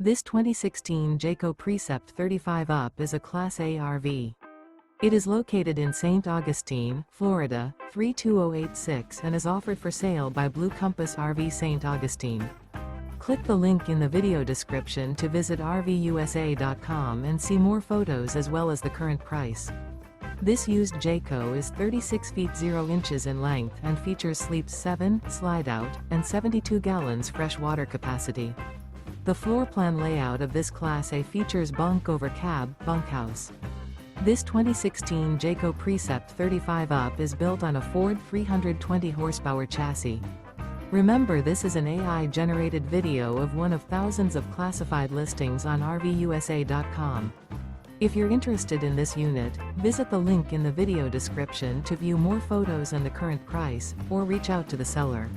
This 2016 Jayco Precept 35UP is a Class A RV. It is located in St. Augustine, Florida, 32086 and is offered for sale by Blue Compass RV St. Augustine. Click the link in the video description to visit RVUSA.com and see more photos as well as the current price. This used Jayco is 36 feet 0 inches in length and features sleeps 7, Slideout, and 72 gallons fresh water capacity. The floor plan layout of this Class A features Bunk Over Cab, Bunkhouse. This 2016 Jayco Precept 35UP is built on a Ford 320 horsepower chassis. Remember, this is an AI-generated video of one of thousands of classified listings on RVUSA.com. If you're interested in this unit, visit the link in the video description to view more photos and the current price, or reach out to the seller.